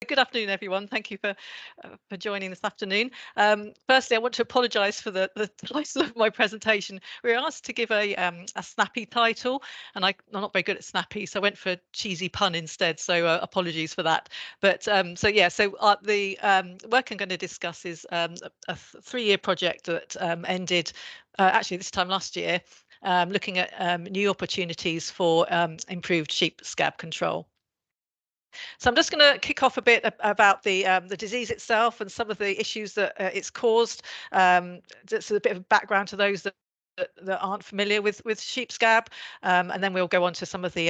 Good afternoon, everyone. Thank you for joining this afternoon. Firstly, I want to apologise for the title of my presentation. We were asked to give a snappy title, and I'm not very good at snappy, so I went for a cheesy pun instead. So apologies for that. But the work I'm going to discuss is a 3-year project that ended actually this time last year, looking at new opportunities for improved sheep scab control. So I'm just going to kick off a bit about the disease itself and some of the issues that it's caused. Just a bit of background to those that aren't familiar with sheep scab, and then we'll go on to some of the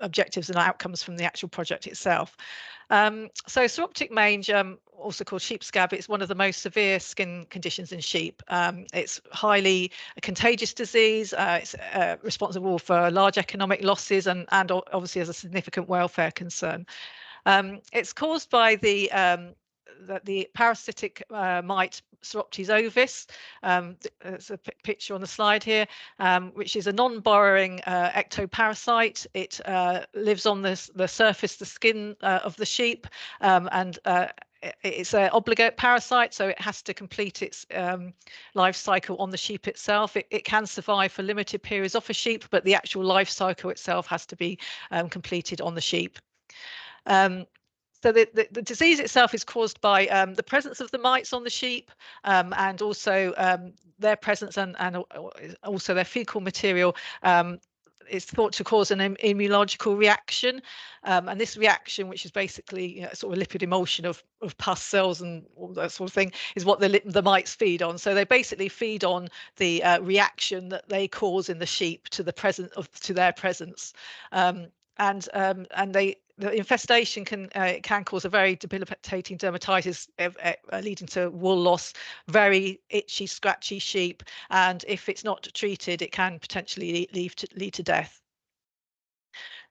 objectives and outcomes from the actual project itself. So seroptic mange, also called sheep scab, it's one of the most severe skin conditions in sheep. It's highly contagious disease. It's responsible for large economic losses and obviously as a significant welfare concern. It's caused by the parasitic mite Psoroptes ovis. There's a picture on the slide here, which is a non-burrowing ectoparasite. It lives on the surface, the skin of the sheep, and it's an obligate parasite, so it has to complete its life cycle on the sheep itself. It can survive for limited periods off a sheep, but the actual life cycle itself has to be completed on the sheep. So the disease itself is caused by the presence of the mites on the sheep, and also their presence and also their fecal material is thought to cause an immunological reaction, and this reaction, which is basically sort of a lipid emulsion of pus cells and all that sort of thing, is what the mites feed on. So they basically feed on the reaction that they cause in the sheep to their presence, and the infestation can cause a very debilitating dermatitis, leading to wool loss, very itchy, scratchy sheep, and if it's not treated, it can potentially lead to death.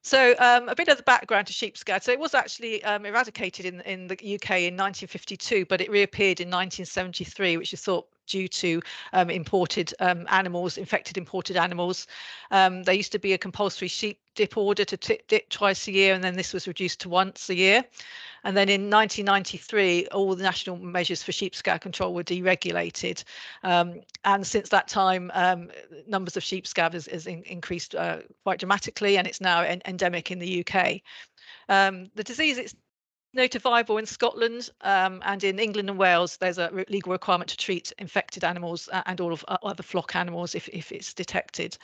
So a bit of the background to sheep scab. So it was actually eradicated in the UK in 1952, but it reappeared in 1973, which is thought due to infected imported animals. There used to be a compulsory sheep dip order to dip twice a year, and then this was reduced to once a year. And then in 1993, all the national measures for sheep scab control were deregulated. And since that time, numbers of sheep scab has increased quite dramatically, and it's now endemic in the UK. The disease is notifiable in Scotland, and in England and Wales, there's a legal requirement to treat infected animals and all of other flock animals if it's detected.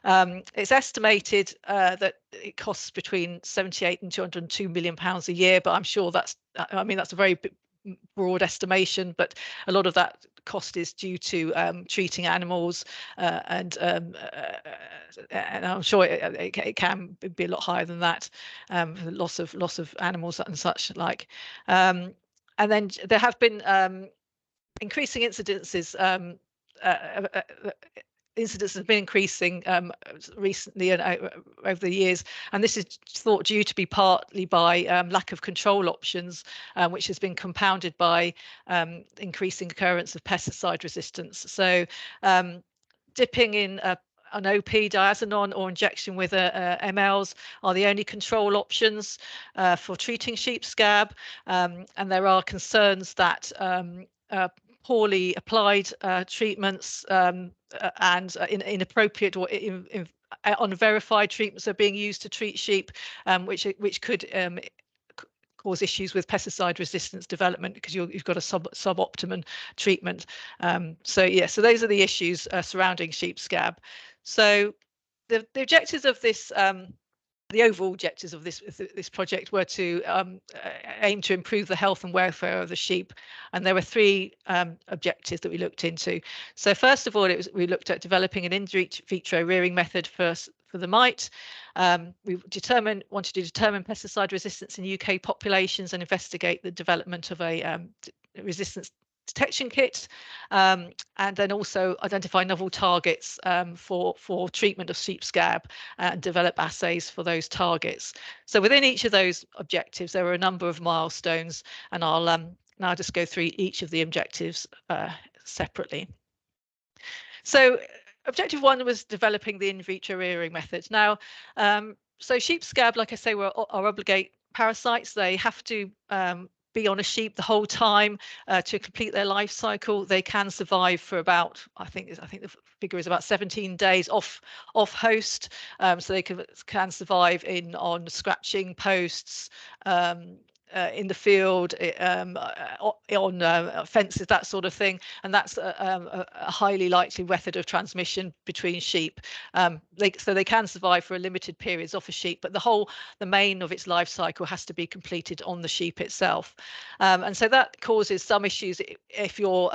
It's estimated that it costs between 78 and 202 million pounds a year, but I'm sure that's a very broad estimation, but a lot of that cost is due to treating animals, and I'm sure it can be a lot higher than that, loss of animals and such like. And then there have been increasing incidences. Incidents have been increasing recently and over the years, and this is thought due to be partly by lack of control options, which has been compounded by increasing occurrence of pesticide resistance. So dipping in an OP, diazinon, or injection with MLs are the only control options for treating sheep scab, and there are concerns that poorly applied treatments and inappropriate or unverified treatments are being used to treat sheep, which could cause issues with pesticide resistance development because you've got a suboptimum treatment. So those are the issues surrounding sheep scab. So the objectives of this, the overall objectives of this project were to aim to improve the health and welfare of the sheep, and there were 3 objectives that we looked into. So first of all, we looked at developing an in vitro rearing method for the mite. We wanted to determine pesticide resistance in UK populations and investigate the development of a resistance detection kit, and then also identify novel targets for treatment of sheep scab and develop assays for those targets. So within each of those objectives, there were a number of milestones, and I'll now just go through each of the objectives separately. So objective 1 was developing the in vitro rearing methods. Now, so sheep scab, like I say, are obligate parasites. They have to be on a sheep the whole time to complete their life cycle. They can survive for about, I think the figure is about 17 days off host. So they can survive on scratching posts, in the field, on fences, that sort of thing, and that's a highly likely method of transmission between sheep. So they can survive for a limited periods off a sheep, but the main of its life cycle has to be completed on the sheep itself, and so that causes some issues if you're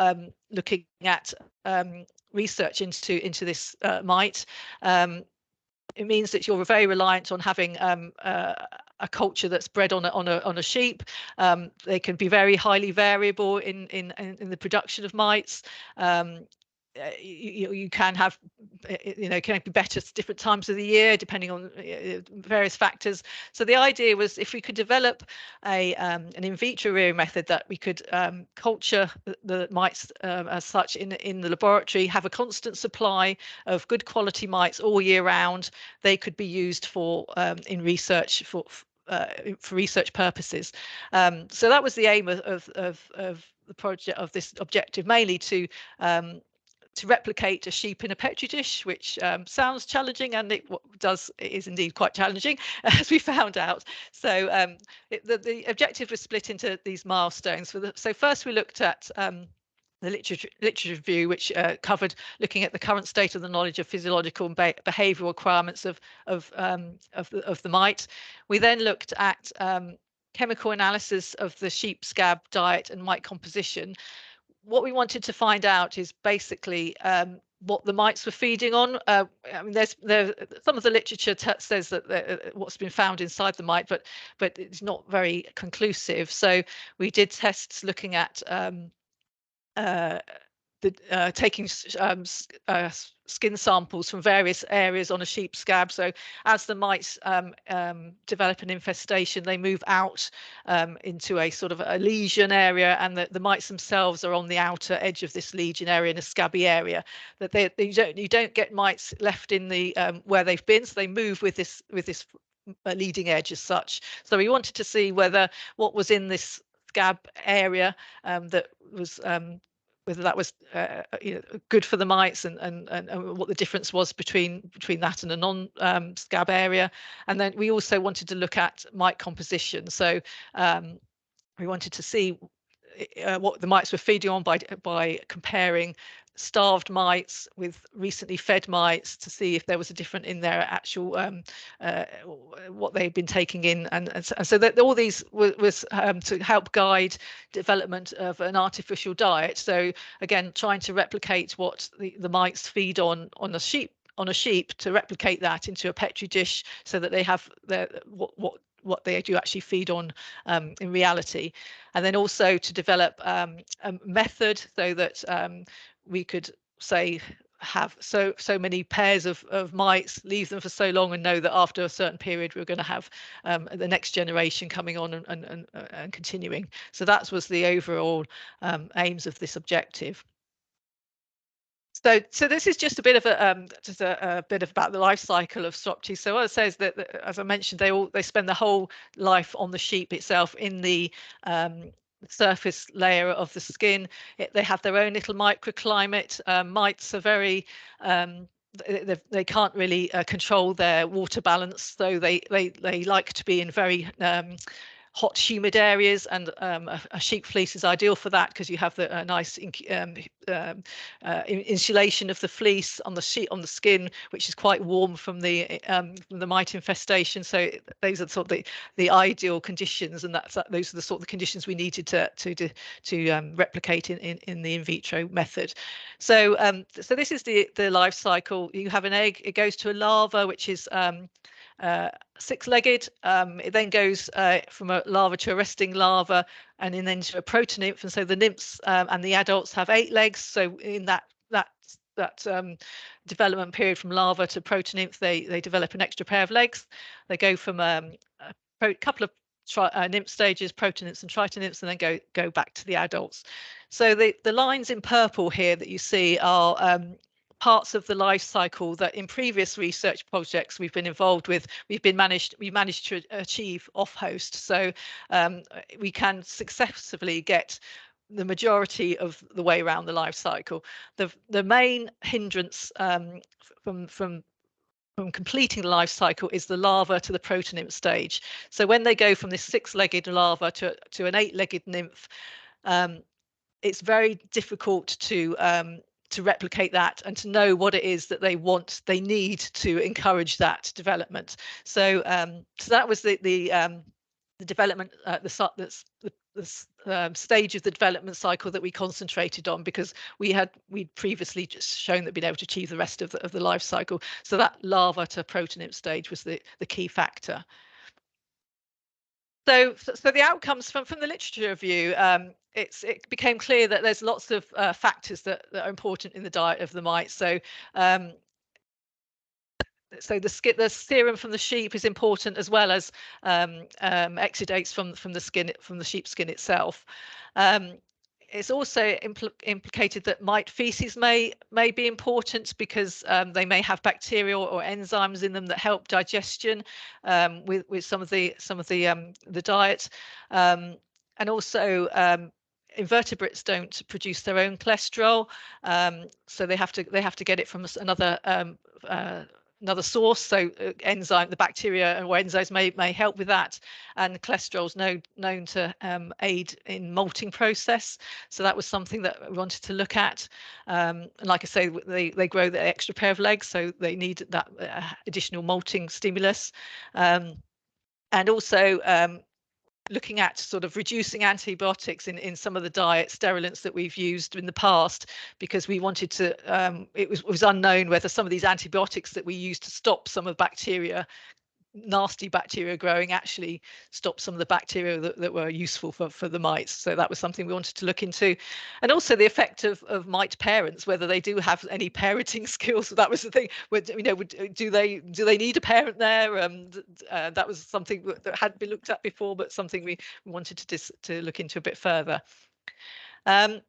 looking at research into this mite. It means that you're very reliant on having a culture that's bred on a sheep. They can be very highly variable in the production of mites. You can have, can be better at different times of the year depending on various factors. So the idea was, if we could develop an in vitro rearing method that we could culture the mites as such in the laboratory, have a constant supply of good quality mites all year round, they could be used in research for research purposes. So that was the aim of the project, of this objective, mainly to replicate a sheep in a petri dish, which sounds challenging, and it is indeed quite challenging, as we found out. So the objective was split into these milestones. So first we looked at the literature review, which covered looking at the current state of the knowledge of physiological and behavioural requirements of the mite. We then looked at chemical analysis of the sheep scab diet and mite composition. What we wanted to find out is basically what the mites were feeding on. I mean, there's some of the literature says that what's been found inside the mite, but it's not very conclusive. So we did tests looking at taking skin samples from various areas on a sheep scab. So as the mites develop an infestation, they move out into a sort of a lesion area, and the mites themselves are on the outer edge of this lesion area, in a scabby area. That you don't get mites left in the where they've been, so they move with this leading edge as such. So we wanted to see whether what was in this scab area that was whether that was good for the mites, and what the difference was between that and a non-scab area. And then we also wanted to look at mite composition. So we wanted to see what the mites were feeding on by comparing starved mites with recently fed mites, to see if there was a difference in their actual what they'd been taking in, and so that all these was to help guide development of an artificial diet. So again, trying to replicate what the mites feed on a sheep, to replicate that into a petri dish, so that they have what they do actually feed on in reality. And then also to develop a method so that we could say have so many pairs of mites, leave them for so long, and know that after a certain period we're going to have the next generation coming on and continuing. So that was the overall aims of this objective. So this is just a bit of a bit about the life cycle of Stropchi. So what it says that, as I mentioned, they spend the whole life on the sheep itself, in the surface layer of the skin. They have their own little microclimate. Mites are very they can't really control their water balance, so they like to be in very hot, humid areas, and a sheep fleece is ideal for that, because you have the nice insulation of the fleece on the skin, which is quite warm from the mite infestation. So those are sort of the ideal conditions, and those are the sort of conditions we needed to replicate in the in vitro method. So so this is the life cycle. You have an egg, it goes to a larva, which is six-legged. It then goes from a larva to a resting larva, and then to a proto-nymph. And so the nymphs and the adults have 8 legs. So in that development period from larva to proto-nymph, they develop an extra pair of legs. They go from a couple of nymph stages, proto-nymphs and trito-nymphs, and then go back to the adults. So the lines in purple here that you see are parts of the life cycle that in previous research projects we've been involved with, we managed to achieve off host. So we can successfully get the majority of the way around the life cycle. The main hindrance from completing the life cycle is the larva to the proto-nymph stage. So when they go from this 6-legged larva to an 8-legged nymph, it's very difficult to replicate that and to know what it is that they need to encourage that development. So so that was the development, the stage of the development cycle that we concentrated on, because we'd previously just shown that being able to achieve the rest of the life cycle. So that larva to proto-nymph stage was the key factor. So the outcomes from the literature review, it became clear that there's lots of factors that are important in the diet of the mite. So the serum from the sheep is important, as well as exudates from the skin, from the sheep skin itself. It's also implicated that mite feces may be important, because they may have bacteria or enzymes in them that help digestion with some of the diet, and also invertebrates don't produce their own cholesterol, so they have to get it from another source. So the bacteria or enzymes may help with that, and cholesterol is known to aid in molting process. So that was something that we wanted to look at. And like I say, they grow the extra pair of legs, so they need that additional molting stimulus. And also looking at sort of reducing antibiotics in some of the diet sterilants that we've used in the past, because we wanted to, it was unknown whether some of these antibiotics that we used to stop some of bacteria, nasty bacteria growing, actually stop some of the bacteria that were useful for the mites. So that was something we wanted to look into. And also the effect of mite parents, whether they do have any parenting skills. That was the thing. Do they need a parent there? That was something that hadn't been looked at before, but something we wanted to look into a bit further. So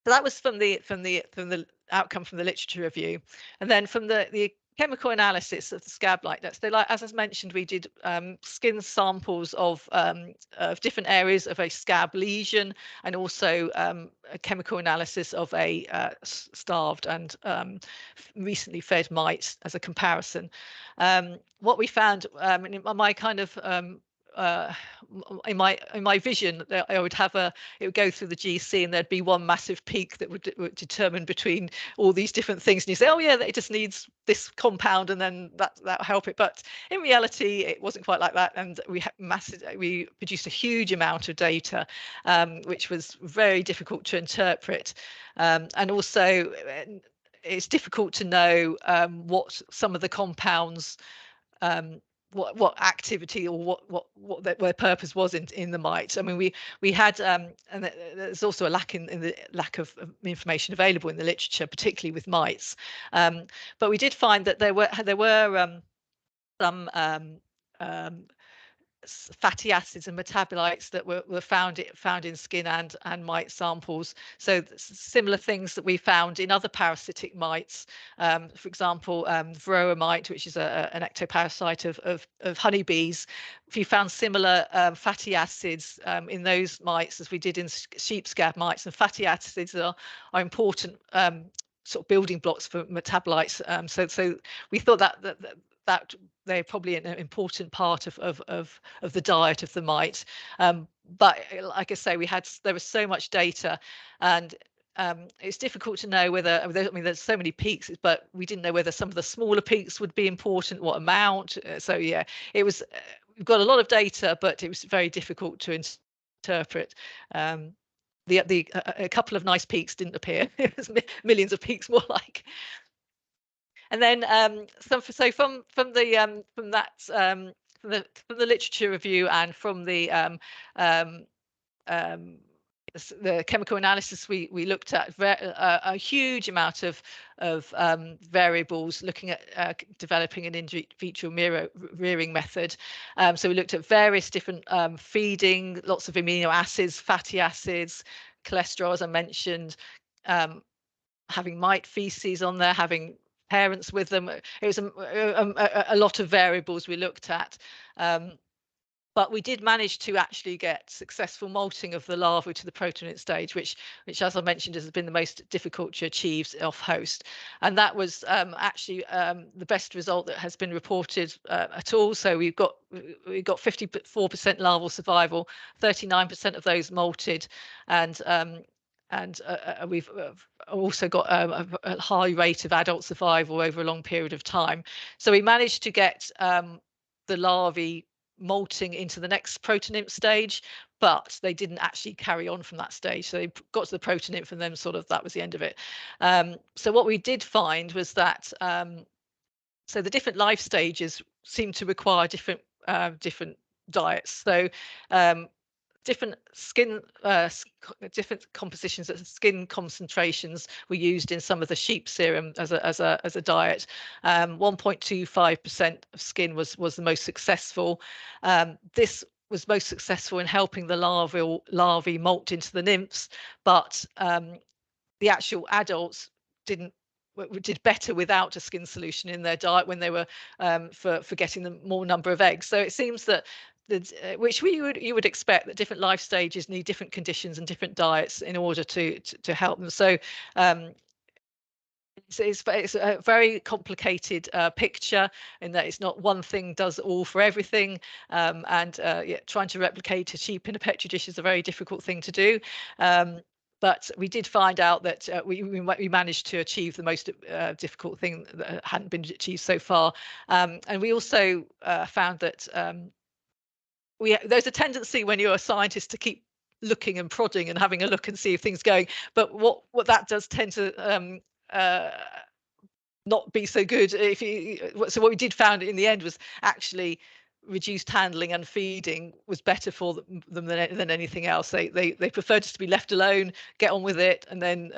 that was from the outcome from the literature review. And then from the chemical analysis of the scab light ducts, as I mentioned, we did skin samples of different areas of a scab lesion, and also a chemical analysis of a starved and recently fed mite as a comparison. What we found in my kind of in my vision, I would have it would go through the GC, and there'd be one massive peak that would determine between all these different things, and you say, oh yeah, it just needs this compound, and then that'll help it. But in reality, it wasn't quite like that, and we produced a huge amount of data, which was very difficult to interpret, and also it's difficult to know what some of the compounds, what activity or what their purpose was in the mite. I mean, we had and there's also a lack in the lack of information available in the literature, particularly with mites. But we did find that there were some fatty acids and metabolites that were found in skin and mite samples. So similar things that we found in other parasitic mites, for example, varroa mite, which is an ectoparasite of honeybees. We found similar fatty acids in those mites as we did in sheep scab mites, and fatty acids are important sort of building blocks for metabolites. So we thought that they're probably an important part of the diet of the mite. But like I say, there was so much data, and it's difficult to know whether, I mean, there's so many peaks, but we didn't know whether some of the smaller peaks would be important, what amount. So yeah, it was, we've got a lot of data, but it was very difficult to interpret. A couple of nice peaks didn't appear. It was millions of peaks more like. And then from the literature review and from the chemical analysis, we looked at a huge amount of variables, looking at developing an in vitro rearing method. So we looked at various different feeding, lots of amino acids, fatty acids, cholesterol, as I mentioned, having mite feces on there, having parents with them. It was a lot of variables we looked at. But we did manage to actually get successful molting of the larvae to the protonid stage, which, as I mentioned, has been the most difficult to achieve off host. And that was actually the best result that has been reported at all. So we've got 54% larval survival, 39% of those molted, and we've also got a high rate of adult survival over a long period of time. So we managed to get the larvae molting into the next protonymph stage, but they didn't actually carry on from that stage. So they got to the protonymph and then sort of that was the end of it. So what we did find was that so the different life stages seem to require different diets. So different skin, different compositions of skin concentrations were used in some of the sheep serum as a diet. 1.25% of skin was the most successful. This was most successful in helping the larvae molt into the nymphs, but the actual adults did better without a skin solution in their diet when they were for getting the more number of eggs. So it seems that which you would expect that different life stages need different conditions and different diets in order to help them. So it's a very complicated picture in that it's not one thing does all for everything, and yeah, trying to replicate a sheep in a petri dish is a very difficult thing to do. But we did find out that we managed to achieve the most difficult thing that hadn't been achieved so far, and we also found that there's a tendency when you're a scientist to keep looking and prodding and having a look and see if things going, but what that does tend to not be so good. So what we did found in the end was actually reduced handling and feeding was better for them than anything else. They preferred just to be left alone, get on with it, and then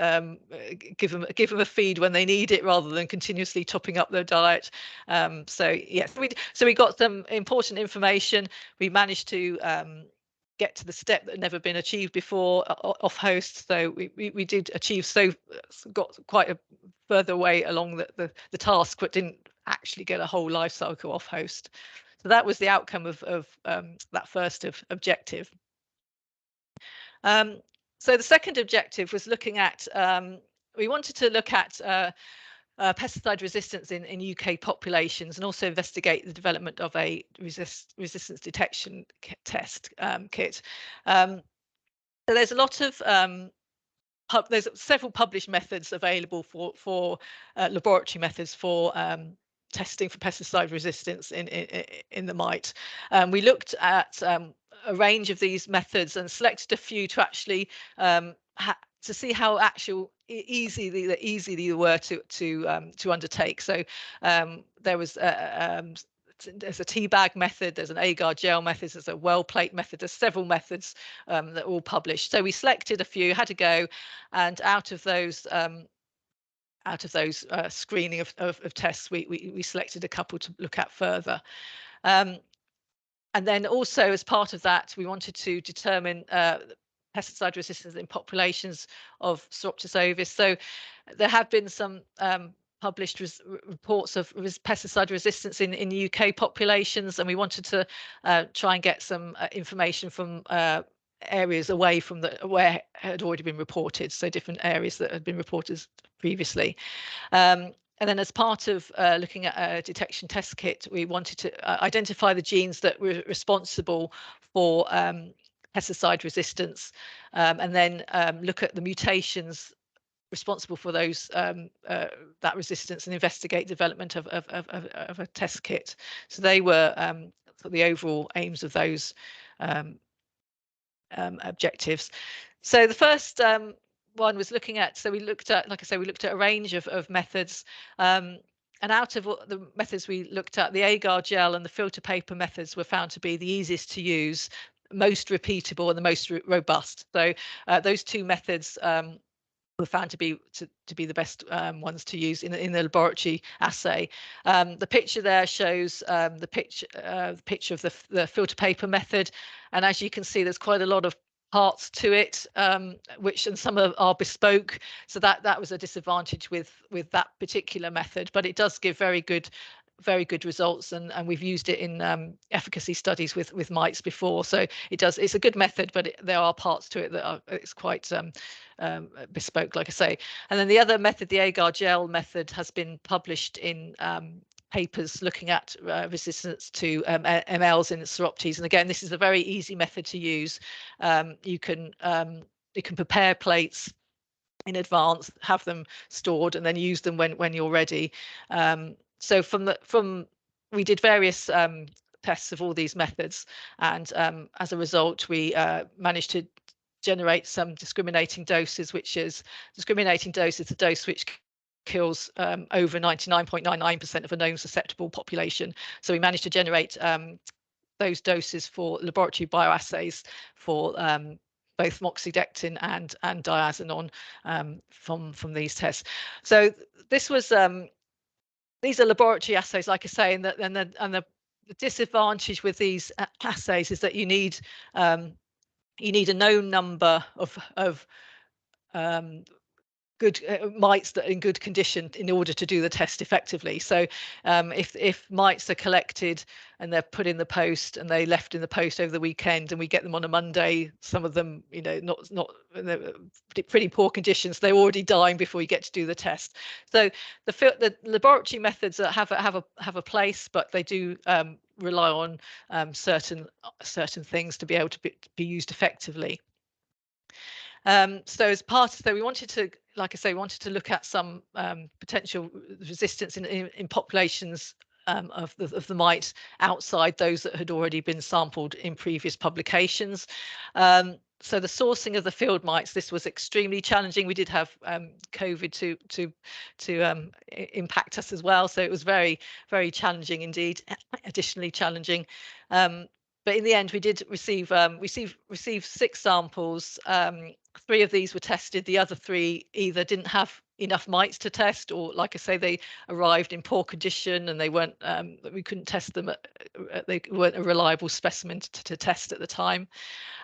give them a feed when they need it rather than continuously topping up their diet. So yes, we got some important information. We managed to get to the step that had never been achieved before off host. So we did achieve, got quite a further way along the task, but didn't actually get a whole life cycle off host. So that was the outcome of that first objective. So the second objective was looking at, we wanted to look at pesticide resistance in UK populations and also investigate the development of a resistance detection test kit. So there's a lot of there's several published methods available for laboratory methods for testing for pesticide resistance in the mite. We looked at a range of these methods and selected a few to actually to see how easy they were to undertake. So there was there's a tea bag method, there's an agar gel method, there's a well plate method, there's several methods that are all published. So we selected a few, had a go, and out of those screening of tests, we selected a couple to look at further. And then also as part of that, we wanted to determine pesticide resistance in populations of Stroptus ovis. So there have been some published reports of pesticide resistance in UK populations, and we wanted to try and get some information from areas away from where it had already been reported, so different areas that had been reported previously. And then as part of looking at a detection test kit, we wanted to identify the genes that were responsible for pesticide resistance, and then look at the mutations responsible for those that resistance and investigate development of a test kit. So they were the overall aims of those objectives. So the first one was looking at, so we looked at, like I say, we looked at a range of methods, and out of the methods we looked at, the agar gel and the filter paper methods were found to be the easiest to use, most repeatable, and the most robust. So those two methods were found to be the best ones to use in the laboratory assay. The picture there shows the picture of the filter paper method, and as you can see, there's quite a lot of parts to it, which and some are bespoke. So that was a disadvantage with that particular method, but it does give very good results, and we've used it in efficacy studies with mites before. So it's a good method, but there are parts to it that it's quite bespoke, like I say. And then the other method, the agar gel method, has been published in papers looking at resistance to MLs in Psoroptes. And again, this is a very easy method to use. You can prepare plates in advance, have them stored, and then use them when you're ready. So we did various tests of all these methods, and as a result, we managed to generate some discriminating doses, which is the dose which kills over 99.99% of a known susceptible population. So we managed to generate those doses for laboratory bioassays for both moxidectin and diazinon from these tests. So this was these are laboratory assays, like I say, and the disadvantage with these assays is that you need a known number of good mites that are in good condition in order to do the test effectively. So if mites are collected and they're put in the post and they left in the post over the weekend, and we get them on a Monday, some of them, not pretty poor conditions, they're already dying before you get to do the test. So the laboratory methods have a place, but they do rely on certain things to be able to be used effectively. So as part of that, we wanted to, like I say, look at some potential resistance in populations of the mite outside those that had already been sampled in previous publications. So the sourcing of the field mites, this was extremely challenging. We did have COVID to impact us as well, so it was very, very challenging indeed, additionally challenging. But in the end, we did receive 6 samples. 3 of these were tested. The other 3 either didn't have enough mites to test, or, like I say, they arrived in poor condition and they weren't. We couldn't test them. They weren't a reliable specimen to test at the time.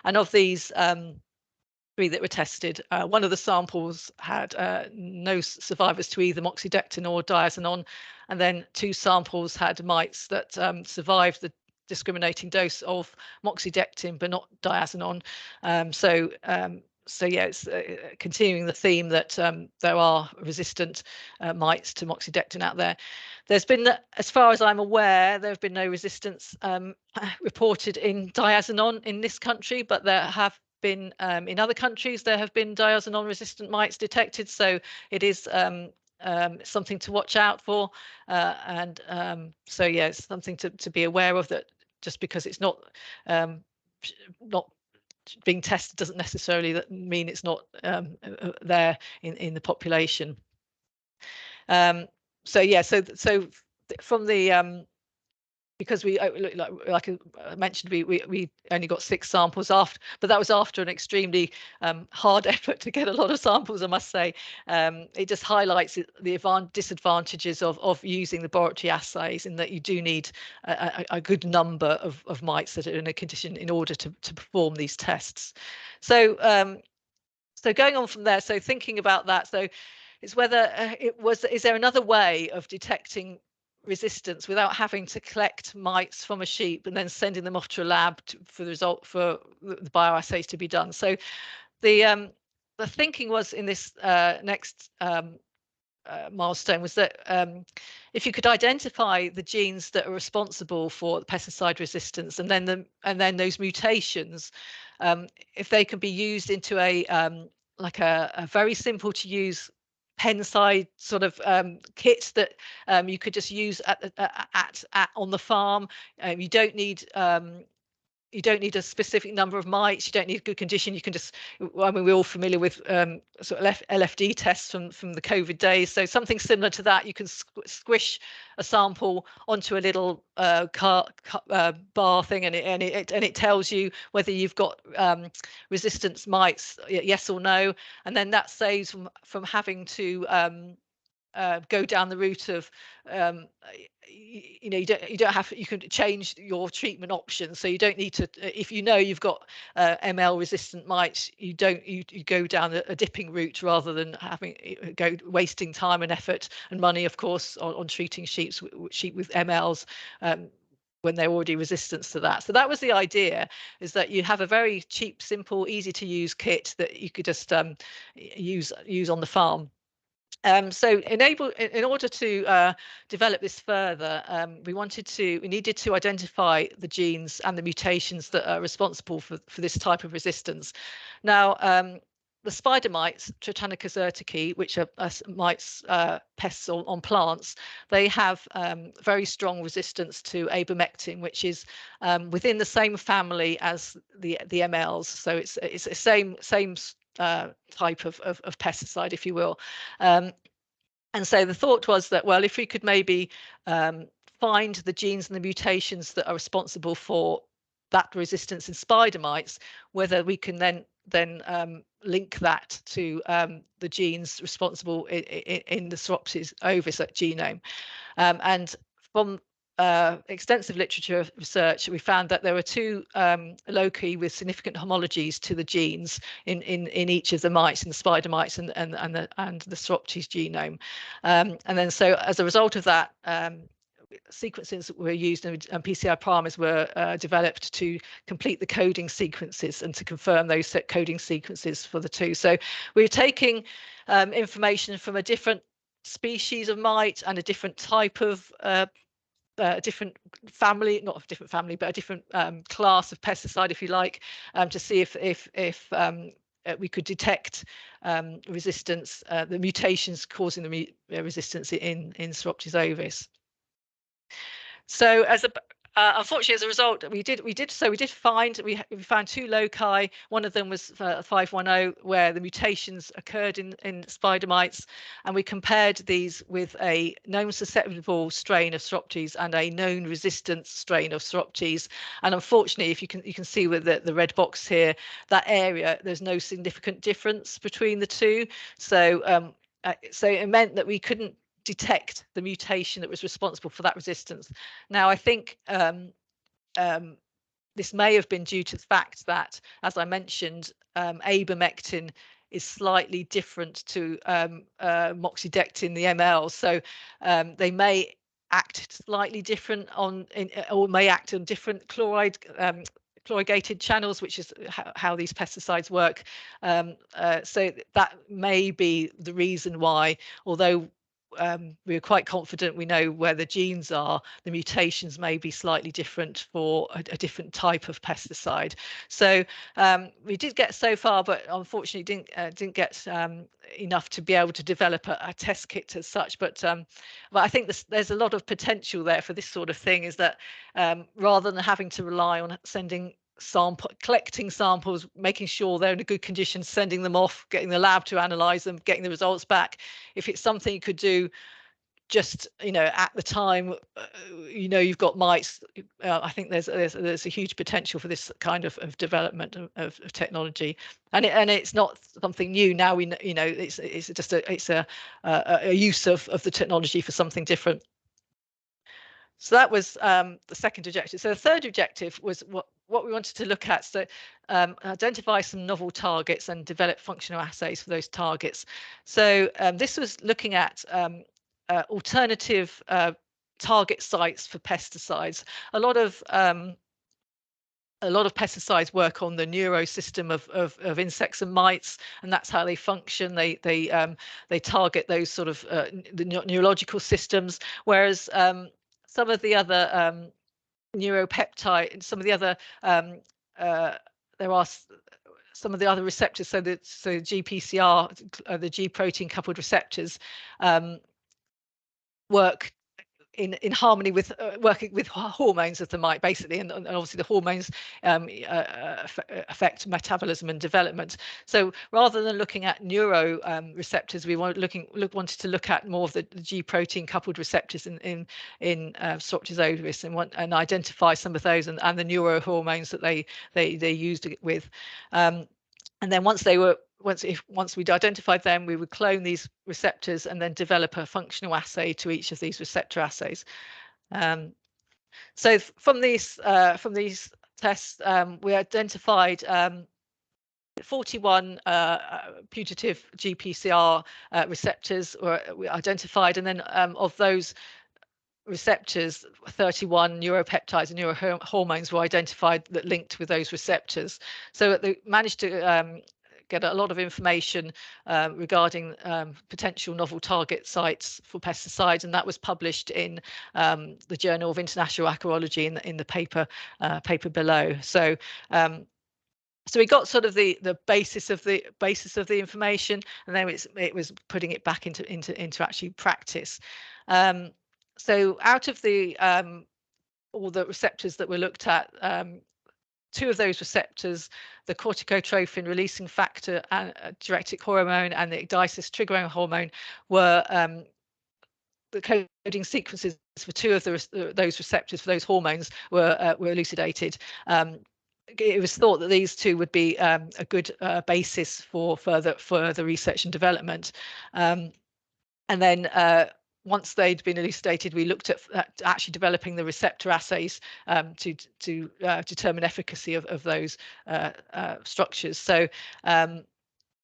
And of these 3 that were tested, one of the samples had no survivors to either moxidectin or diazinon, and then 2 samples had mites that survived the discriminating dose of moxidectin but not diazinon. So yeah, it's continuing the theme that there are resistant mites to moxidectin out there. There's been, as far as I'm aware, there have been no resistance reported in diazinon in this country, but there have been in other countries, there have been diazinon resistant mites detected. So it is something to watch out for, and so yeah, it's something to be aware of, that just because it's not being tested doesn't necessarily mean it's not there in the population. So yeah, so from the because we, like I mentioned, we only got 6 samples after, but that was after an extremely hard effort to get a lot of samples, I must say. It just highlights the disadvantages of using laboratory assays, in that you do need a good number of mites that are in a condition in order to perform these tests. So so going on from there, so thinking about that, so it's whether is there another way of detecting resistance without having to collect mites from a sheep and then sending them off to a lab for the bioassays to be done. So the thinking was in this next milestone was that if you could identify the genes that are responsible for pesticide resistance, and then those mutations, if they can be used into a like a very simple to use pen-side sort of kit that you could just use on the farm. You don't need a specific number of mites. You don't need good condition. You can just, I mean, we're all familiar with sort of LFD tests from the COVID days. So something similar to that. You can squish a sample onto a little bar thing, and it tells you whether you've got resistance mites, yes or no. And then that saves from having to go down the route of you don't have, you can change your treatment options, so you don't need to, if you know you've got ML resistant mites, you don't you go down a dipping route rather than having go wasting time and effort and money, of course, on treating sheep with MLs when they're already resistant to that. So that was the idea, is that you have a very cheap, simple, easy to use kit that you could just use on the farm. So in order to develop this further, we needed to identify the genes and the mutations that are responsible for this type of resistance. Now, the spider mites, Tritonicus urticae, which are mites, pests on plants, they have very strong resistance to abamectin, which is within the same family as the MLs. So it's the same type of pesticide, if you will. And so the thought was that, well, if we could maybe find the genes and the mutations that are responsible for that resistance in spider mites, whether we can then link that to the genes responsible in the Psoropsis ovis genome. And from extensive literature research, we found that there were two loci with significant homologies to the genes in each of the mites, in the spider mites and the Psoropsis genome. And then so as a result of that, sequences were used and PCR primers were developed to complete the coding sequences and to confirm those set coding sequences for the two. So we were taking information from a different species of mite and a different type of different family, not a different family, but a different class of pesticide, if you like, to see if we could detect resistance, the mutations causing the resistance in Psoropsis ovis. So unfortunately, as a result, we found two loci. One of them was 510, where the mutations occurred in spider mites, and we compared these with a known susceptible strain of Psoropsis and a known resistant strain of Psoropsis. And unfortunately, if you can see with the red box here, that area, there's no significant difference between the two. So so it meant that we couldn't detect the mutation that was responsible for that resistance. Now, I think this may have been due to the fact that, as I mentioned, abamectin is slightly different to moxidectin, the ML. So they may act slightly different or may act on different chlorogated channels, which is how these pesticides work. So that may be the reason why, although we're quite confident we know where the genes are, the mutations may be slightly different for a different type of pesticide. So we did get so far, but unfortunately didn't get enough to be able to develop a test kit as such. But I think there's a lot of potential there for this sort of thing, is that rather than having to rely on collecting samples, making sure they're in a good condition, sending them off, getting the lab to analyze them, getting the results back. If it's something you could do just, at the time, you've got mites, I think there's a huge potential for this kind of development of technology, and it's not something new. Now we it's just a use of the technology for something different. So that was the second objective. So the third objective was what we wanted to look at. So identify some novel targets and develop functional assays for those targets. So this was looking at alternative target sites for pesticides. A lot of pesticides work on the neurosystem of insects and mites, and that's how they function. They target those sort of the neurological systems, whereas some of the other neuropeptide, some of the other there are some of the other receptors. So GPCR, the G protein coupled receptors, work in harmony with working with hormones of the mite, basically, and obviously the hormones affect metabolism and development. So rather than looking at neuro receptors, we wanted to look at more of the G protein coupled receptors in Psoropsis ovis, and identify some of those and the neurohormones that they used it with. And then once they were once we'd identified them, we would clone these receptors and then develop a functional assay to each of these receptor assays. So from these tests, we identified 41 putative GPCR receptors were identified, and then of those receptors, 31 neuropeptides and neurohormones were identified that linked with those receptors. So they managed to get a lot of information regarding potential novel target sites for pesticides, and that was published in the Journal of International Acarology in the paper below. So we got sort of the basis of the information, and then it was putting it back into actually practice. So out of the all the receptors that were looked at, two of those receptors, the corticotrophin releasing factor and directic hormone and the ecdysis triggering hormone, were the coding sequences for two of those receptors for those hormones were elucidated. It was thought that these two would be a good basis for further research and development. And then once they'd been elucidated, we looked at actually developing the receptor assays to determine efficacy of those structures. So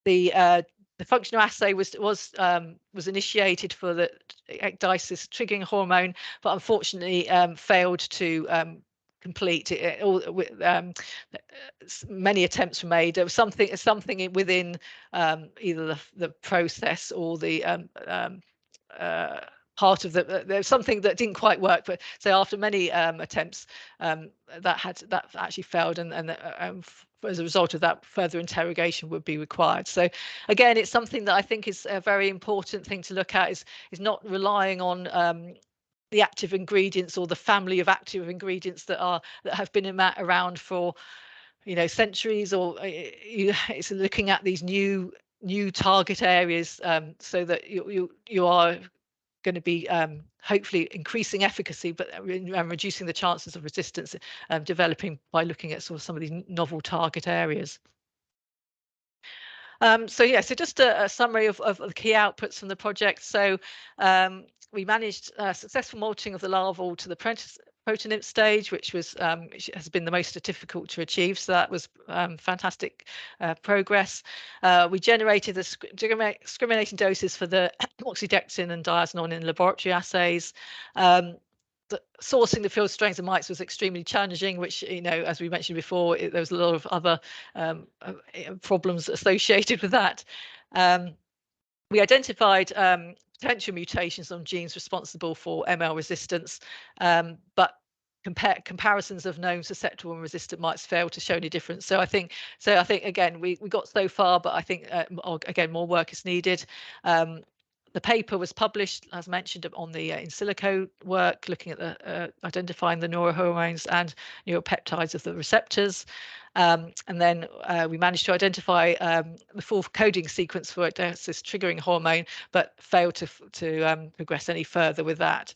the functional assay was initiated for the ecdysis triggering hormone, but unfortunately failed to complete it. Many attempts were made. There was something within either the process or the part of there's something that didn't quite work, but so after many attempts that actually failed, and as a result of that, further interrogation would be required. So again, it's something that I think is a very important thing to look at, is not relying on the active ingredients or the family of active ingredients that have been around for centuries, or it's looking at these new target areas, so that you are going to be hopefully increasing efficacy, but reducing the chances of resistance developing by looking at sort of some of these novel target areas. So just a summary of the key outputs from the project. So we managed successful molting of the larval to the protonymph stage, which has been the most difficult to achieve. So that was fantastic progress. We generated the discriminating doses for the oxydectin and diazinon in laboratory assays. Sourcing the field strains of mites was extremely challenging, which, as we mentioned before, there was a lot of other problems associated with that. We identified potential mutations on genes responsible for ML resistance, but comparisons of known susceptible and resistant mites failed to show any difference. So I think again we got so far, but I think again more work is needed. The paper was published, as mentioned, on the in silico work, looking at identifying the neurohormones and neuropeptides of the receptors. And then we managed to identify the full coding sequence for ecdysis triggering hormone, but failed to progress any further with that.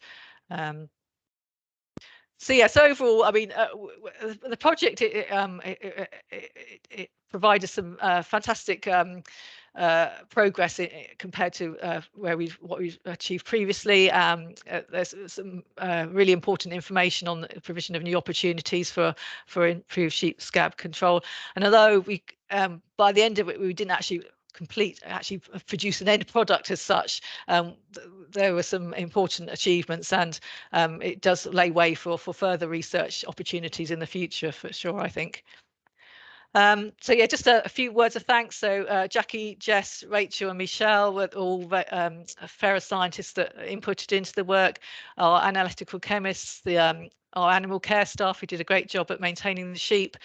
So overall, I mean, the project it provided some fantastic progress compared to what we've achieved previously. There's some really important information on the provision of new opportunities for improved sheep scab control. And although we by the end of it we didn't actually produce an end product as such, there were some important achievements, and it does lay way for further research opportunities in the future, for sure, I think. So just a few words of thanks. So Jackie, Jess, Rachel and Michelle were all FAIRA scientists that inputted into the work, our analytical chemists, our animal care staff who did a great job at maintaining the sheep,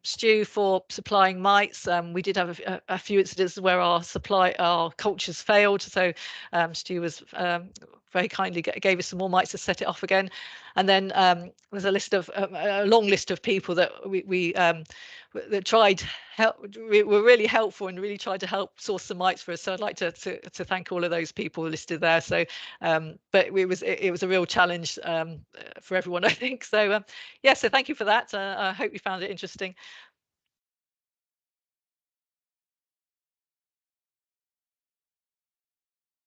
Stu for supplying mites. We did have a few incidents where our cultures failed, so Stu was very kindly gave us some more mites to set it off again. And then there's a long list of people that we that tried were really helpful and really tried to help source some mites for us. So I'd like to thank all of those people listed there. So but it was a real challenge for everyone, I think. So so thank you for that. I hope you found it interesting.